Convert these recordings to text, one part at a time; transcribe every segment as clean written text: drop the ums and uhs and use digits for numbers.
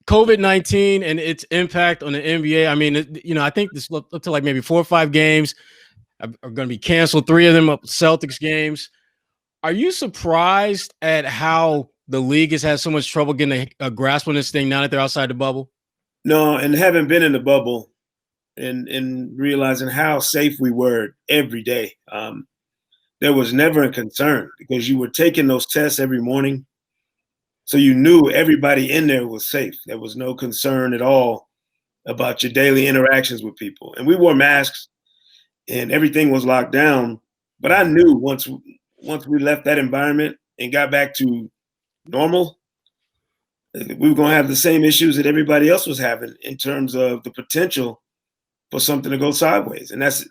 COVID-19 and its impact on the NBA. I mean, I think this up to like maybe 4 or 5 games are going to be canceled. 3 of them are Celtics games. Are you surprised at how the league has had so much trouble getting a grasp on this thing now that they're outside the bubble? No, and having been in the bubble and realizing how safe we were every day, there was never a concern because you were taking those tests every morning. So you knew everybody in there was safe. There was no concern at all about your daily interactions with people. And we wore masks and everything was locked down. But I knew once we left that environment and got back to normal, we were going to have the same issues that everybody else was having in terms of the potential for something to go sideways. And that's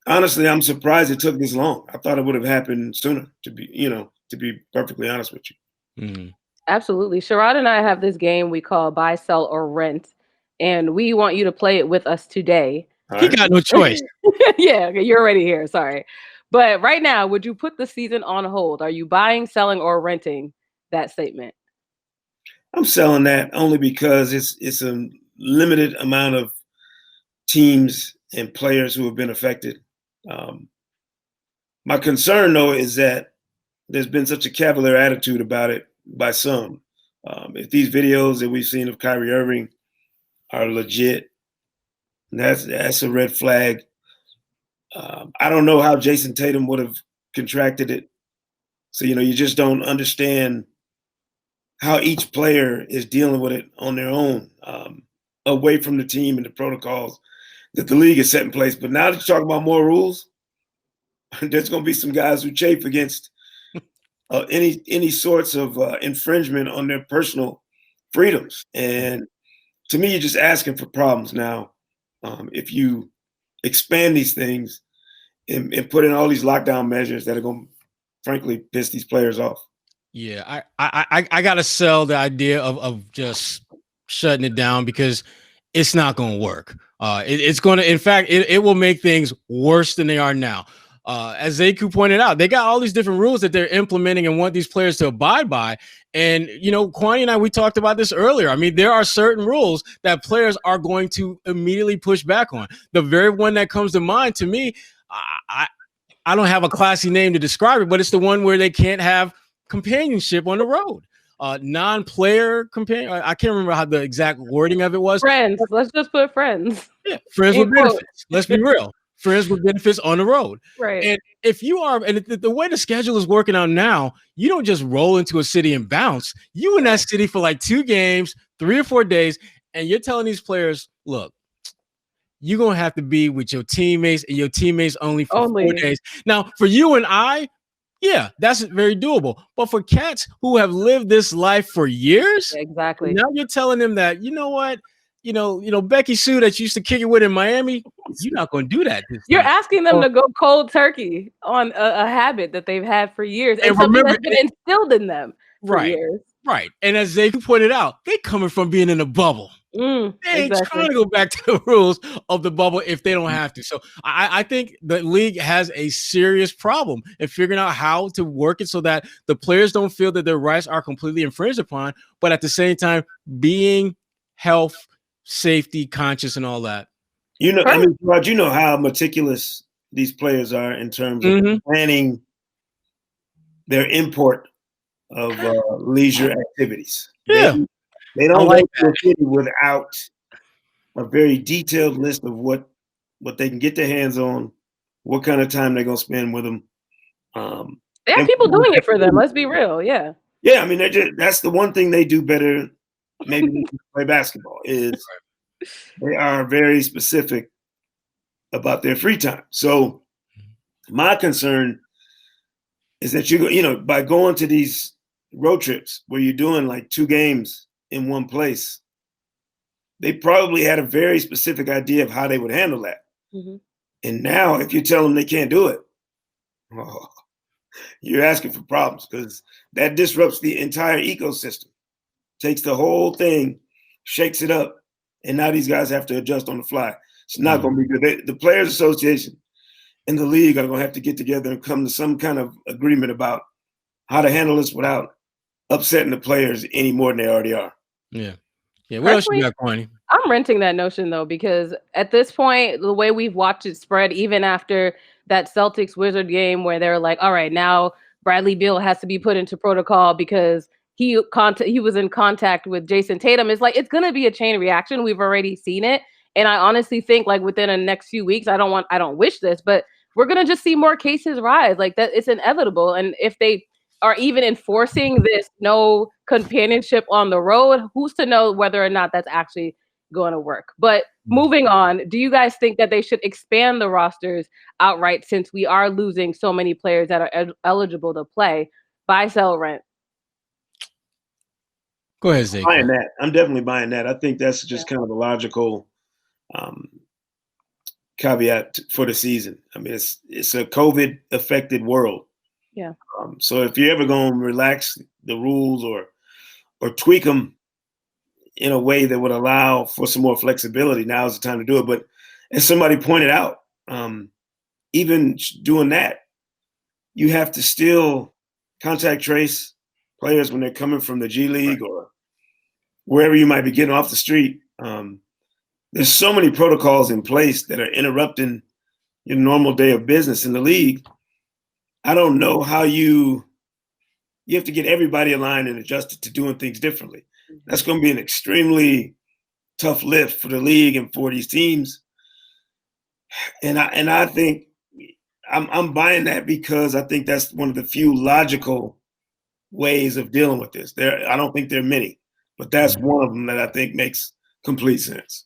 honestly, I'm surprised it took this long. I thought it would have happened sooner, to be perfectly honest with you. Mm-hmm. Absolutely. Sherrod and I have this game we call buy, sell, or rent, and we want you to play it with us today. He got no choice. Yeah, you're already here. Sorry. But right now, would you put the season on hold? Are you buying, selling, or renting that statement? I'm selling that only because it's a limited amount of teams and players who have been affected. My concern, though, is that there's been such a cavalier attitude about it by some. If these videos that we've seen of Kyrie Irving are legit, that's a red flag. I don't know how Jayson Tatum would have contracted it. So, you just don't understand how each player is dealing with it on their own, away from the team and the protocols that the league has set in place. But now that you're talking about more rules, there's going to be some guys who chafe against any sorts of infringement on their personal freedoms. And to me, you're just asking for problems now. If you expand these things and put in all these lockdown measures that are going to, frankly, piss these players off. Yeah, I got to sell the idea of just shutting it down because it's not going to work. It's going to, in fact, it will make things worse than they are now. As Sekou pointed out, they got all these different rules that they're implementing and want these players to abide by. And, Kwani and I, we talked about this earlier. I mean, there are certain rules that players are going to immediately push back on. The very one that comes to mind to me, I don't have a classy name to describe it, but it's the one where they can't have companionship on the road. Non-player companion. I can't remember how the exact wording of it was. Friends. Let's just put friends. Yeah, friends with benefits. Let's be real. Friends with benefits on the road. Right. And if you are, and the way the schedule is working out now, you don't just roll into a city and bounce. You in that city for like 2 games, 3 or 4 days, and you're telling these players, look, you're going to have to be with your teammates and your teammates only for 4 days. Now, for you and I, yeah, that's very doable. But for cats who have lived this life for years, exactly. Now you're telling them that, you know what? Becky Sue that you used to kick it with in Miami, you're not going to do that. You're asking them to go cold turkey on a habit that they've had for years. And something that's been instilled in them for years. Right. And as Sekou pointed out, they coming from being in a bubble. They ain't trying to go back to the rules of the bubble if they don't have to. So I think the league has a serious problem in figuring out how to work it so that the players don't feel that their rights are completely infringed upon, but at the same time being health, safety conscious and all that. Rod, you know how meticulous these players are in terms of planning their import of leisure activities. Yeah. They don't like the city without a very detailed list of what they can get their hands on, what kind of time they're going to spend with them. They have people doing it for them. Let's be real. Yeah. Yeah. I mean, that's the one thing they do better. Maybe they can play basketball is they are very specific about their free time. So my concern is that by going to these road trips where you're doing like 2 games in one place, they probably had a very specific idea of how they would handle that. Mm-hmm. And now if you tell them they can't do it, you're asking for problems because that disrupts the entire ecosystem, takes the whole thing, shakes it up, and now these guys have to adjust on the fly. It's not going to be good. The Players Association and the league are going to have to get together and come to some kind of agreement about how to handle this without upsetting the players any more than they already are. Yeah. Yeah. What else you Personally, got, Kwani? I'm renting that notion though, because at this point, the way we've watched it spread, even after that Celtics Wizard game where they're like, all right, now Bradley Beal has to be put into protocol because he was in contact with Jayson Tatum. It's like it's gonna be a chain reaction. We've already seen it. And I honestly think like within the next few weeks, I don't wish this, but we're gonna just see more cases rise. Like that it's inevitable. And if they are even enforcing this no companionship on the road, who's to know whether or not that's actually going to work? But moving on, do you guys think that they should expand the rosters outright since we are losing so many players that are eligible to play? Buy, sell, rent. Go ahead, Zeke. Buying that. I'm definitely buying that. I think that's just kind of a logical caveat for the season. I mean, it's a COVID affected world. Yeah. So if you're ever going to relax the rules or tweak them in a way that would allow for some more flexibility, now is the time to do it. But as somebody pointed out, even doing that, you have to still contact trace players when they're coming from the G League or wherever you might be getting off the street. There's so many protocols in place that are interrupting your normal day of business in the league. I don't know how you have to get everybody aligned and adjusted to doing things differently. That's going to be an extremely tough lift for the league and for these teams. And I think I'm buying that because I think that's one of the few logical ways of dealing with this. I don't think there are many, but that's one of them that I think makes complete sense.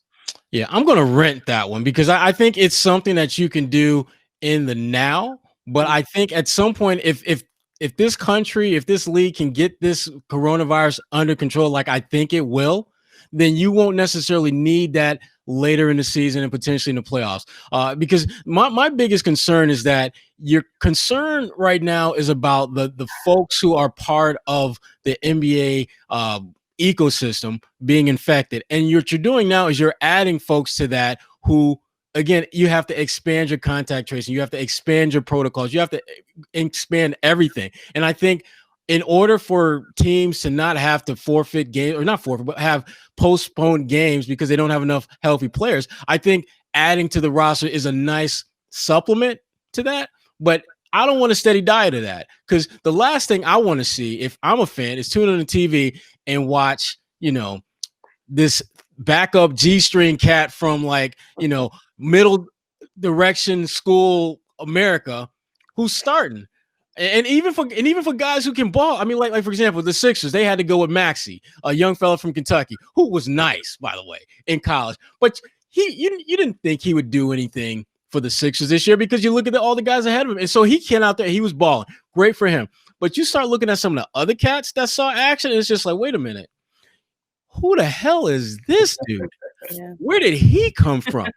Yeah, I'm going to rent that one because I think it's something that you can do in the now. But I think at some point, if this country, if this league can get this coronavirus under control, like I think it will, then you won't necessarily need that later in the season and potentially in the playoffs. Because my biggest concern is that your concern right now is about the folks who are part of the NBA ecosystem being infected. And what you're doing now is you're adding folks to that who, again, you have to expand your contact tracing. You have to expand your protocols. You have to expand everything. And I think in order for teams to not have to forfeit games, or not forfeit, but have postponed games because they don't have enough healthy players, I think adding to the roster is a nice supplement to that. But I don't want a steady diet of that, because the last thing I want to see, if I'm a fan, is tune on the TV and watch, this backup G-string cat from middle direction school America who's starting. And even for guys who can ball, I mean, like for example, the Sixers, they had to go with Maxey, a young fella from Kentucky, who was nice, by the way, in college. But you didn't think he would do anything for the Sixers this year, because you look at all the guys ahead of him. And so he came out there, he was balling. Great for him. But you start looking at some of the other cats that saw action, and it's just like, wait a minute. Who the hell is this dude? Yeah. Where did he come from?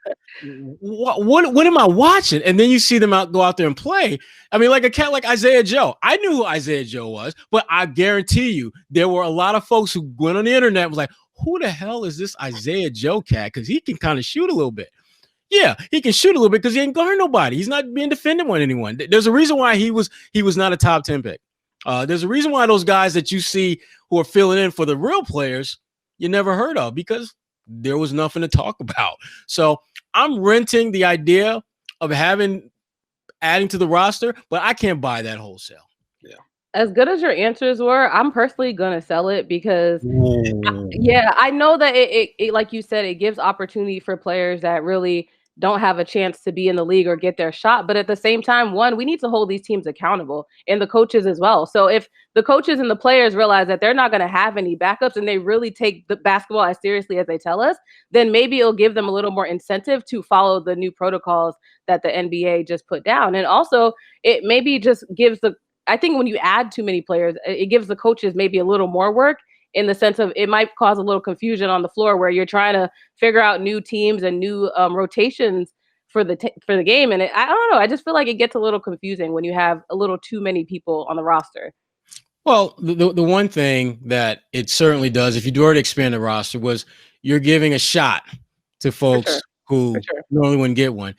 What am I watching? And then you see them go out there and play. I mean, like a cat like Isaiah Joe. I knew who Isaiah Joe was, but I guarantee you there were a lot of folks who went on the internet and was like, who the hell is this Isaiah Joe cat? Because he can kind of shoot a little bit. Yeah, he can shoot a little bit because he ain't guarding nobody. He's not being defended by anyone. There's a reason why he was not a top 10 pick. There's a reason why those guys that you see who are filling in for the real players you never heard of, because there was nothing to talk about. So I'm renting the idea of adding to the roster, but I can't buy that wholesale. Yeah. As good as your answers were, I'm personally going to sell it because, I know that it, like you said, it gives opportunity for players that really don't have a chance to be in the league or get their shot. But at the same time, we need to hold these teams accountable, and the coaches as well. So if the coaches and the players realize that they're not going to have any backups and they really take the basketball as seriously as they tell us, then maybe it'll give them a little more incentive to follow the new protocols that the NBA just put down. And also it maybe just gives I think when you add too many players, it gives the coaches maybe a little more work, in the sense of it might cause a little confusion on the floor where you're trying to figure out new teams and new rotations for the game. And I don't know. I just feel like it gets a little confusing when you have a little too many people on the roster. Well, the one thing that it certainly does, if you do already expand the roster, was you're giving a shot to folks who normally wouldn't get one.